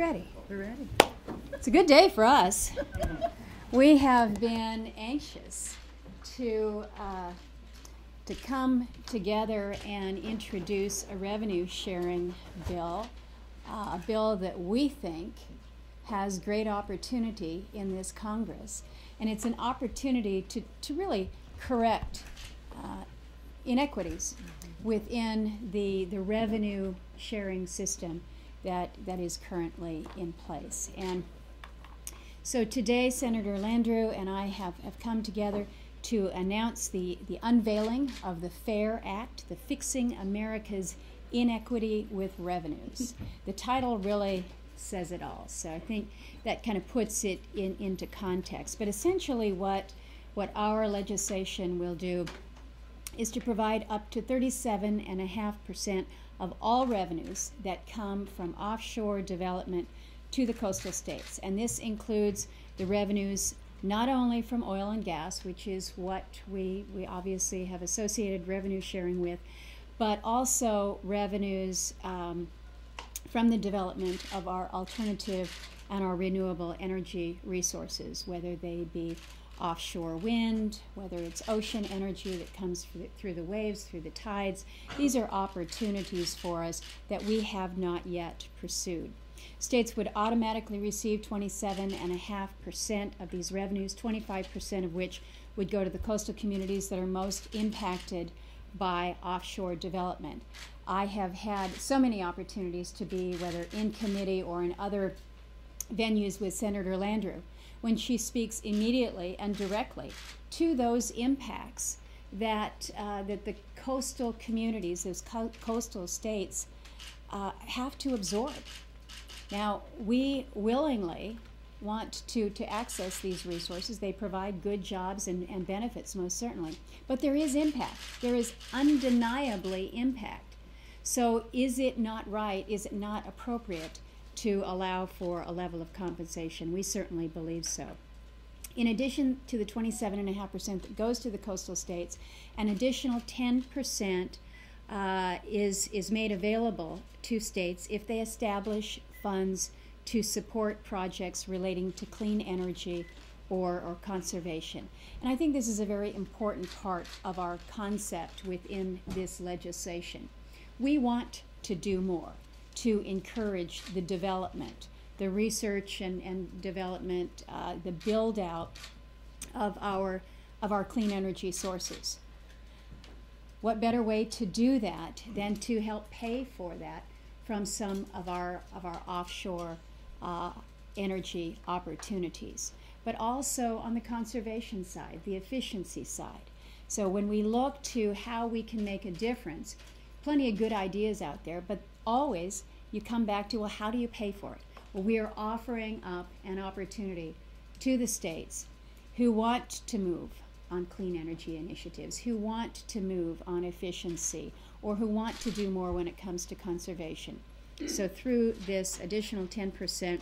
ready? We're ready. It's a good day for us. We have been anxious to come together and introduce a revenue sharing bill, a bill that we think has great opportunity in this Congress. And it's an opportunity to really correct inequities within the revenue sharing system that is currently in place. And so today, Senator Landrieu and I have come together to announce the unveiling of the FAIR Act, the Fixing America's Inequity with Revenues. The title really says it all, so I think that kind of puts it into context. But essentially what our legislation will do is to provide up to 37.5% of all revenues that come from offshore development to the coastal states. And this includes the revenues not only from oil and gas, which is what we obviously have associated revenue sharing with, but also revenues from the development of our alternative and our renewable energy resources, whether they be offshore wind, whether it's ocean energy that comes through the waves, through the tides. These are opportunities for us that we have not yet pursued. States would automatically receive 27.5% of these revenues, 25% of which would go to the coastal communities that are most impacted by offshore development. I have had so many opportunities to be, whether in committee or in other venues with Senator Landrieu, when she speaks immediately and directly to those impacts that the coastal communities, those coastal states, have to absorb. Now, we willingly want to access these resources. They provide good jobs and benefits, most certainly. But there is impact. There is undeniably impact. So is it not right, is it not appropriate to allow for a level of compensation? We certainly believe so. In addition to the 27.5% that goes to the coastal states, an additional 10% is made available to states if they establish funds to support projects relating to clean energy or conservation. And I think this is a very important part of our concept within this legislation. We want to do more to encourage the development, the research and development, the build out of our clean energy sources. What better way to do that than to help pay for that from some of our offshore energy opportunities, but also on the conservation side, the efficiency side. So when we look to how we can make a difference, plenty of good ideas out there, but always you come back to, well, how do you pay for it? Well, we are offering up an opportunity to the states who want to move on clean energy initiatives, who want to move on efficiency, or who want to do more when it comes to conservation. So through this additional 10%,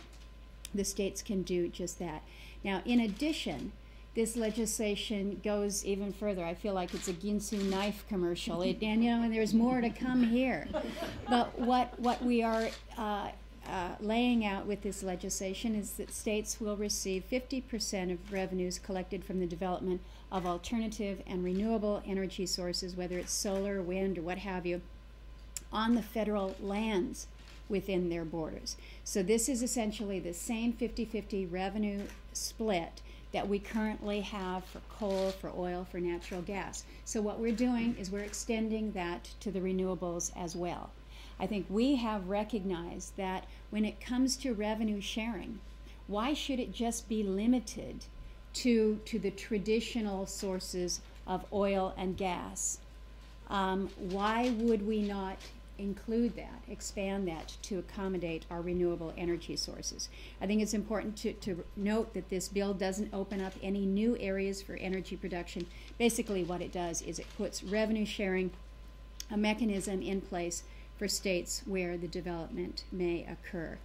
the states can do just that. Now, in addition, this legislation goes even further. I feel like it's a Ginsu knife commercial, and there's more to come here. But what we are laying out with this legislation is that states will receive 50% of revenues collected from the development of alternative and renewable energy sources, whether it's solar, wind, or what have you, on the federal lands within their borders. So this is essentially the same 50-50 revenue split that we currently have for coal, for oil, for natural gas. So what we're doing is we're extending that to the renewables as well. I think we have recognized that when it comes to revenue sharing, why should it just be limited to the traditional sources of oil and gas? Why would we not include that, expand that to accommodate our renewable energy sources? I think it's important to note that this bill doesn't open up any new areas for energy production. Basically what it does is it puts revenue sharing, a mechanism in place for states where the development may occur.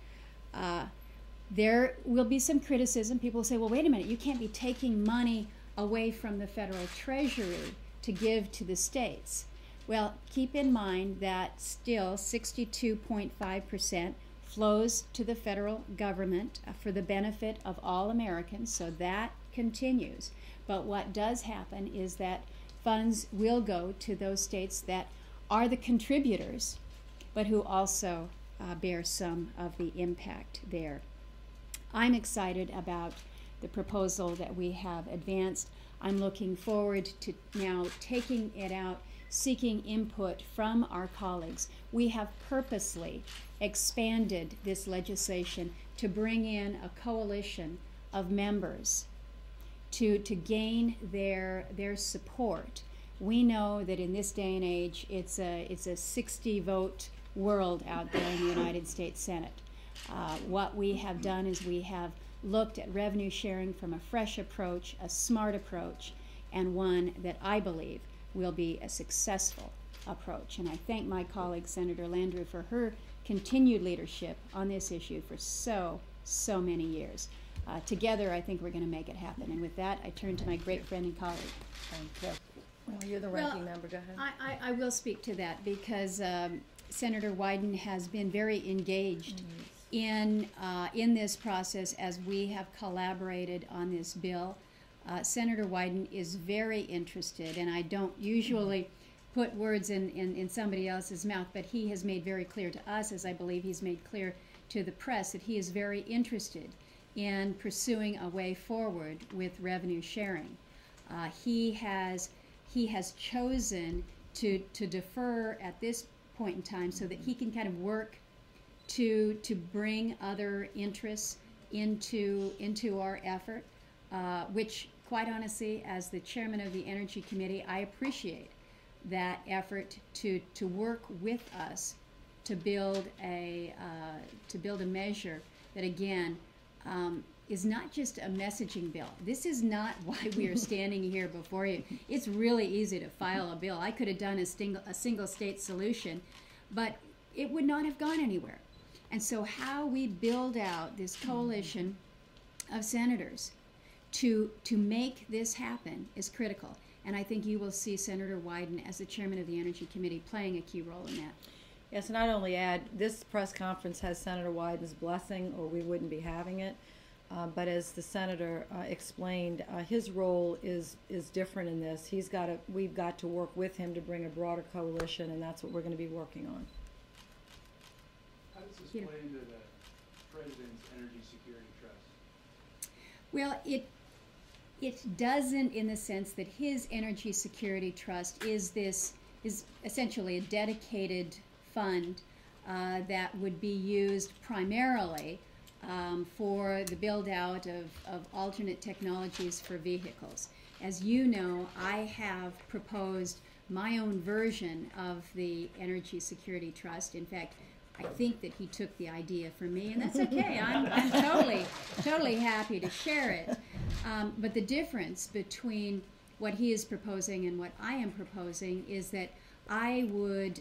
There will be some criticism. People will say, well, wait a minute, you can't be taking money away from the federal treasury to give to the states. Well, keep in mind that still 62.5% flows to the federal government for the benefit of all Americans, so that continues. But what does happen is that funds will go to those states that are the contributors, but who also bear some of the impact there. I'm excited about the proposal that we have advanced. I'm looking forward to now taking it out, seeking input from our colleagues. We have purposely expanded this legislation to bring in a coalition of members to gain their support. We know that in this day and age, it's a 60-vote world out there in the United States Senate. What we have done is we have looked at revenue sharing from a fresh approach, a smart approach, and one that I believe will be a successful approach. And I thank my colleague, Senator Landrieu, for her continued leadership on this issue for so many years. Together, I think we're going to make it happen. And with that, I turn to my great friend and colleague. Thank you. Well, you're the ranking member. Go ahead. I will speak to that because Senator Wyden has been very engaged in this process as we have collaborated on this bill. Senator Wyden is very interested, and I don't usually put words in somebody else's mouth, but he has made very clear to us, as I believe he's made clear to the press, that he is very interested in pursuing a way forward with revenue sharing. He has chosen to defer at this point in time so that he can kind of work to bring other interests into our effort, which quite honestly, as the chairman of the Energy Committee, I appreciate that effort to work with us to build a measure that again is not just a messaging bill. This is not why we are standing here before you. It's really easy to file a bill. I could have done a single state solution, but it would not have gone anywhere. And so how we build out this coalition of senators to make this happen is critical. And I think you will see Senator Wyden, as the chairman of the Energy Committee, playing a key role in that. Yes, and I'd only add, this press conference has Senator Wyden's blessing, or we wouldn't be having it. But as the senator explained, his role is different in this. We've got to work with him to bring a broader coalition, and that's what we're going to be working on. How does this play into the President's Energy Security Trust? Well, it doesn't, in the sense that his Energy Security Trust is essentially a dedicated fund that would be used primarily for the build-out of alternate technologies for vehicles. As you know, I have proposed my own version of the Energy Security Trust. In fact, I think that he took the idea from me, and that's okay. I'm totally happy to share it. But the difference between what he is proposing and what I am proposing is that I would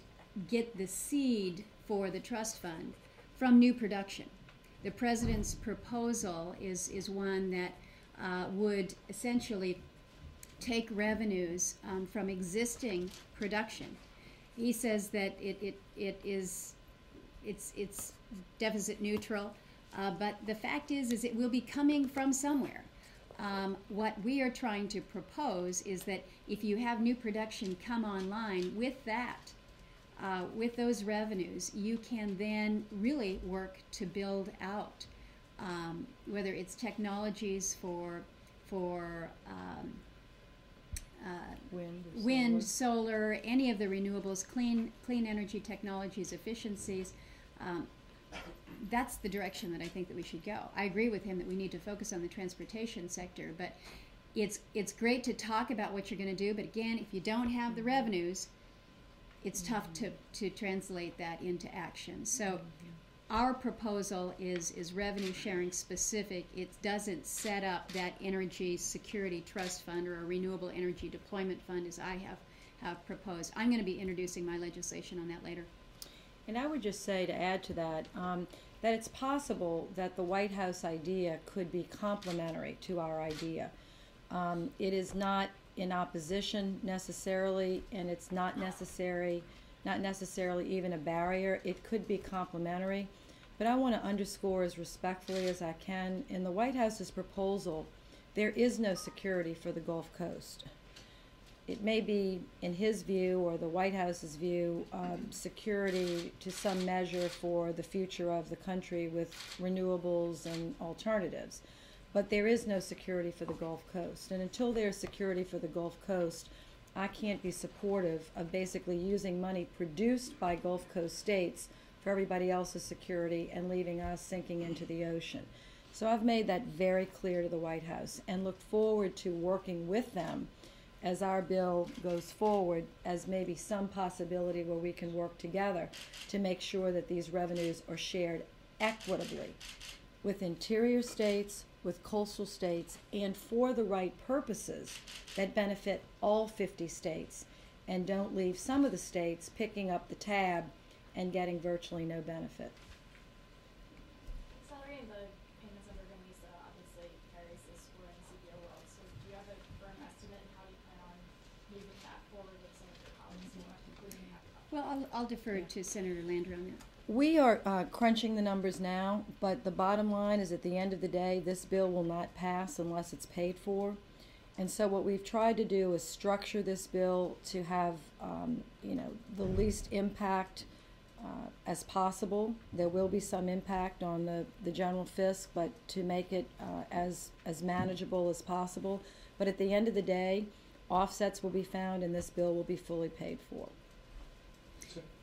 get the seed for the trust fund from new production. The President's proposal is one that would essentially take revenues from existing production. He says that it's deficit neutral, but the fact is it will be coming from somewhere. What we are trying to propose is that if you have new production come online with that, with those revenues, you can then really work to build out, whether it's technologies for wind, solar, any of the renewables, clean energy technologies, efficiencies. That's the direction that I think that we should go. I agree with him that we need to focus on the transportation sector, but it's great to talk about what you're going to do, but again, if you don't have the revenues, it's tough to translate that into action. So our proposal is revenue sharing specific. It doesn't set up that energy security trust fund or a renewable energy deployment fund as I have proposed. I'm going to be introducing my legislation on that later. And I would just say, to add to that, that it's possible that the White House idea could be complementary to our idea. It is not in opposition necessarily, and it's not necessarily even a barrier. It could be complementary. But I want to underscore as respectfully as I can, in the White House's proposal, there is no security for the Gulf Coast. It may be, in his view or the White House's view, security to some measure for the future of the country with renewables and alternatives. But there is no security for the Gulf Coast. And until there's security for the Gulf Coast, I can't be supportive of basically using money produced by Gulf Coast states for everybody else's security and leaving us sinking into the ocean. So I've made that very clear to the White House and look forward to working with them as our bill goes forward as maybe some possibility where we can work together to make sure that these revenues are shared equitably with interior states, with coastal states, and for the right purposes that benefit all 50 states and don't leave some of the states picking up the tab and getting virtually no benefit. Accelerating the payments under REMISA obviously carries this for in CBO world. So do you have a firm estimate and how do you plan on moving that forward with some of your colleagues who are including that? Well, I'll defer to Senator Landrieu on that. We are crunching the numbers now, but the bottom line is at the end of the day, this bill will not pass unless it's paid for. And so what we've tried to do is structure this bill to have, the least impact as possible. There will be some impact on the general fisc, but to make it as manageable as possible. But at the end of the day, offsets will be found and this bill will be fully paid for.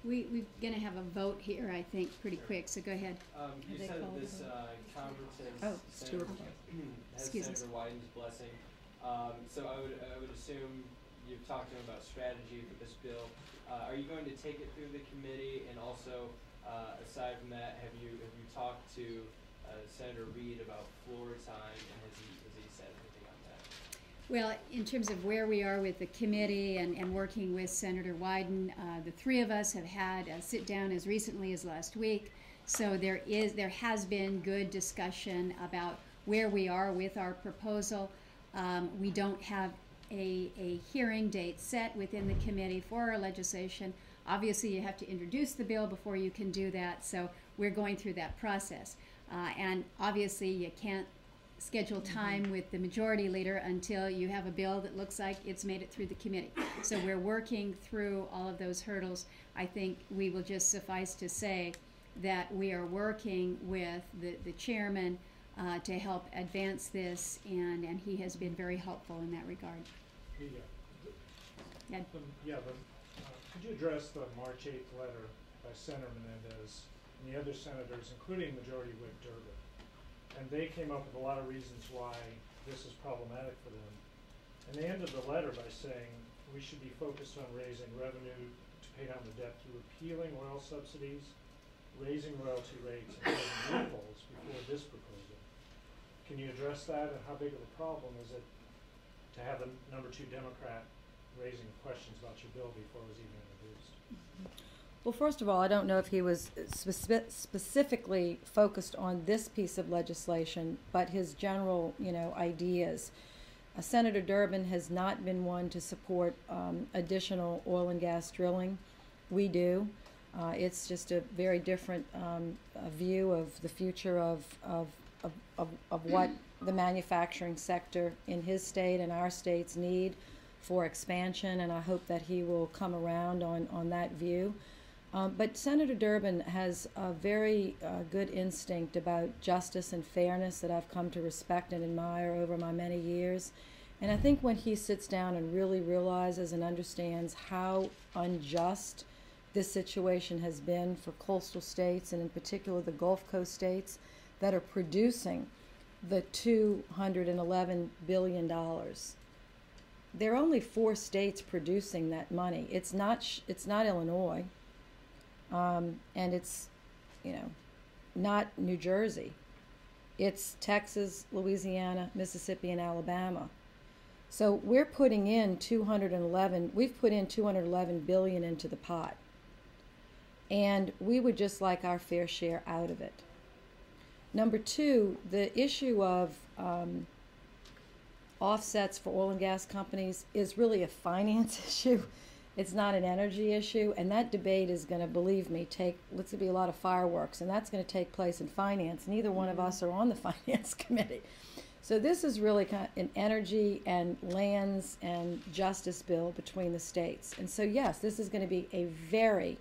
We're going to have a vote here, I think, pretty quick, so go ahead. You they said called that this conference Oh, it's two of them. has Excuse us. Senator Wyden's blessing. So I would assume you've talked to him about strategy for this bill. Are you going to take it through the committee? And also, aside from that, have you talked to Senator Reid about floor time, and has he said anything on that? Well, in terms of where we are with the committee and working with Senator Wyden, the three of us have had a sit down as recently as last week. So there has been good discussion about where we are with our proposal. We don't have a hearing date set within the committee for our legislation. Obviously, you have to introduce the bill before you can do that. So we're going through that process. And obviously, you can't schedule time with the majority leader until you have a bill that looks like it's made it through the committee. So we're working through all of those hurdles. I think we will just suffice to say that we are working with the chairman to help advance this, and he has been very helpful in that regard. Could you address the March 8th letter by Senator Menendez and the other senators, including Majority Whip Durbin? And they came up with a lot of reasons why this is problematic for them. And they ended the letter by saying we should be focused on raising revenue to pay down the debt through repealing oil subsidies, raising royalty rates, and closing loopholes before this proposal. Can you address that, and how big of a problem is it to have the number 2 Democrat raising questions about your bill before it was even introduced? Well, first of all, I don't know if he was specifically focused on this piece of legislation, but his general, ideas. Senator Durbin has not been one to support additional oil and gas drilling. We do. It's just a very different view of the future of what the manufacturing sector in his state and our states need for expansion, and I hope that he will come around on that view. But Senator Durbin has a very good instinct about justice and fairness that I've come to respect and admire over my many years. And I think when he sits down and really realizes and understands how unjust this situation has been for coastal states, and in particular the Gulf Coast states that are producing the $211 billion. There are only 4 states producing that money. It's not Illinois. And it's, not New Jersey. It's Texas, Louisiana, Mississippi, and Alabama. So we're putting in we've put in $211 billion into the pot. And we would just like our fair share out of it. Number 2, the issue of offsets for oil and gas companies is really a finance issue. It's not an energy issue, and that debate is going to, believe me, let's be a lot of fireworks, and that's going to take place in finance. Neither one of us are on the finance committee. So this is really kind of an energy and lands and justice bill between the states. And so yes, this is going to be a very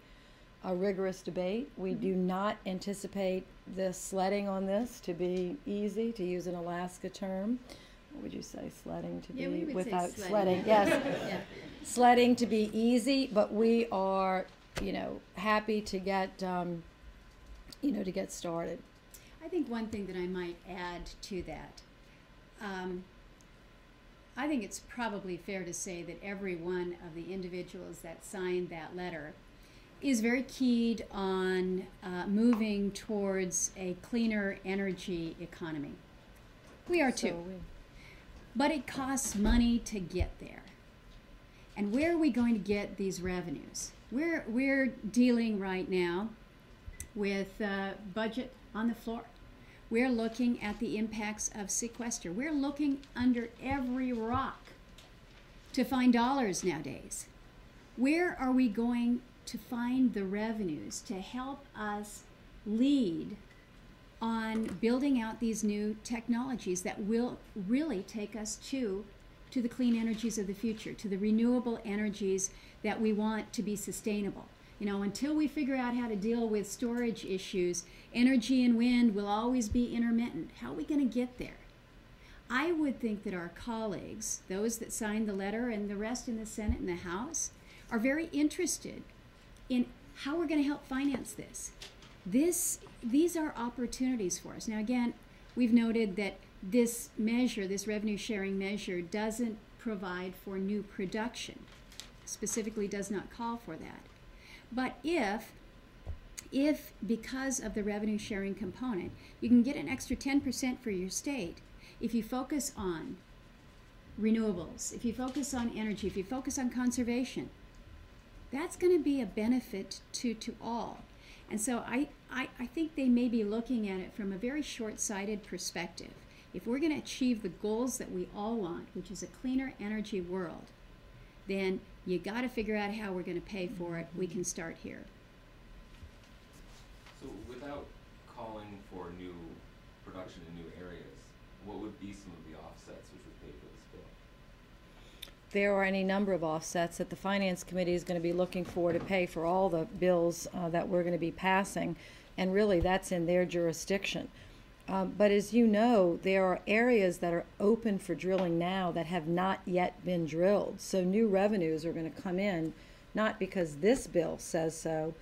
rigorous debate. We do not anticipate the sledding on this to be easy, to use an Alaska term. What would you say, sledding to Yeah, we be would without say sledding? sledding. Yes. Yeah. Sledding to be easy, but we are, happy to get, to get started. I think one thing that I might add to that, I think it's probably fair to say that every one of the individuals that signed that letter is very keyed on moving towards a cleaner energy economy. We are too. But it costs money to get there. And where are we going to get these revenues? We're dealing right now with budget on the floor. We're looking at the impacts of sequester. We're looking under every rock to find dollars nowadays. Where are we going to find the revenues to help us lead on building out these new technologies that will really take us to the clean energies of the future, to the renewable energies that we want to be sustainable? Until we figure out how to deal with storage issues, energy and wind will always be intermittent. How are we going to get there? I would think that our colleagues, those that signed the letter and the rest in the Senate and the House, are very interested in how we're going to help finance this. These are opportunities for us. Now, again, we've noted that this measure, this revenue sharing measure, doesn't provide for new production, specifically does not call for that. But if because of the revenue sharing component, you can get an extra 10% for your state, if you focus on renewables, if you focus on energy, if you focus on conservation, that's going to be a benefit to all. And so I think they may be looking at it from a very short-sighted perspective. If we're going to achieve the goals that we all want, which is a cleaner energy world, then you got to figure out how we're going to pay for it. We can start here. So without calling for new production in new areas, what would be some of the offsets which would pay for this bill? There are any number of offsets that the Finance Committee is going to be looking for to pay for all the bills that we're going to be passing, and really that's in their jurisdiction. But as you know, there are areas that are open for drilling now that have not yet been drilled. So new revenues are going to come in, not because this bill says so,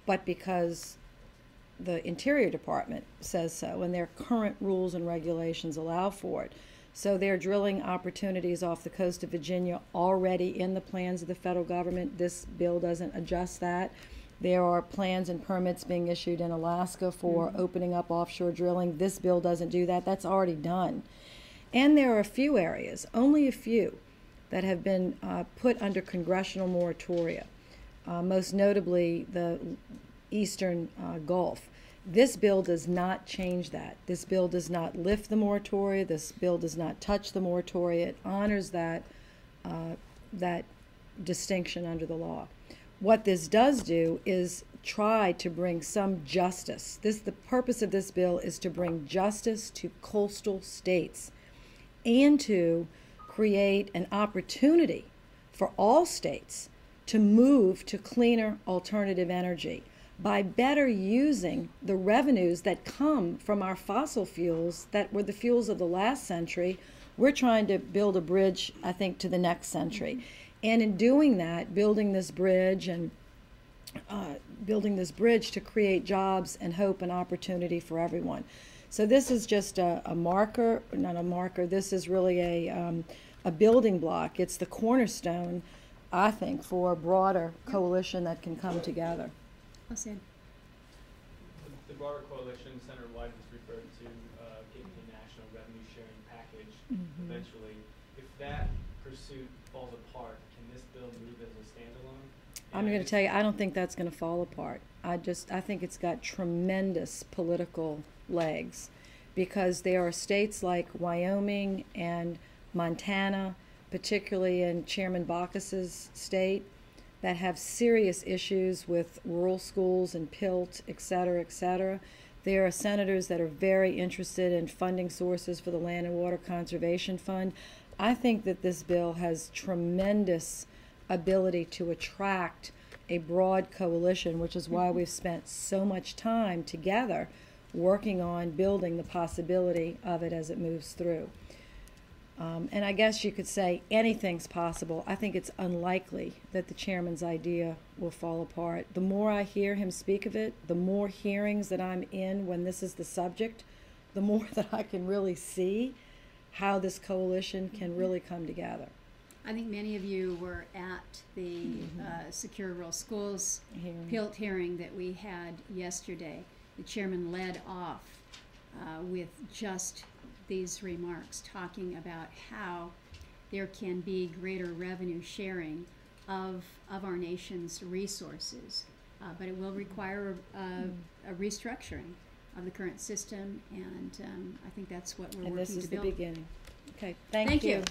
but because the Interior Department says so, and their current rules and regulations allow for it. So there are drilling opportunities off the coast of Virginia already in the plans of the federal government. This bill doesn't adjust that. There are plans and permits being issued in Alaska for opening up offshore drilling. This bill doesn't do that. That's already done. And there are a few areas, only a few, that have been put under congressional moratoria, most notably the Eastern Gulf. This bill does not change that. This bill does not lift the moratoria. This bill does not touch the moratoria. It honors that distinction under the law. What this does do is try to bring some justice. The purpose of this bill is to bring justice to coastal states and to create an opportunity for all states to move to cleaner alternative energy by better using the revenues that come from our fossil fuels that were the fuels of the last century. We're trying to build a bridge, I think, to the next century. And in doing that, building this bridge to create jobs and hope and opportunity for everyone. So this is just a marker, not a marker, this is really a building block. It's the cornerstone, I think, for a broader coalition that can come together. Well said. The broader coalition, Senator Wyden has referred to getting a national revenue sharing package eventually. If that pursuit falls apart, can this bill move as a standalone? I'm going to tell you, I don't think that's going to fall apart. I think it's got tremendous political legs because there are states like Wyoming and Montana, particularly in Chairman Baucus's state, that have serious issues with rural schools and PILT, et cetera, et cetera. There are senators that are very interested in funding sources for the Land and Water Conservation Fund. I think that this bill has tremendous ability to attract a broad coalition, which is why we've spent so much time together working on building the possibility of it as it moves through. And I guess you could say anything's possible. I think it's unlikely that the chairman's idea will fall apart. The more I hear him speak of it, the more hearings that I'm in when this is the subject, the more that I can really see how this coalition can really come together. I think many of you were at the Secure Rural Schools Hearing. PILT hearing that we had yesterday. The chairman led off with just these remarks, talking about how there can be greater revenue sharing of our nation's resources, but it will require a restructuring of the current system, and I think that's what we're And working this is to the build. beginning. Okay, thank Thank you. you.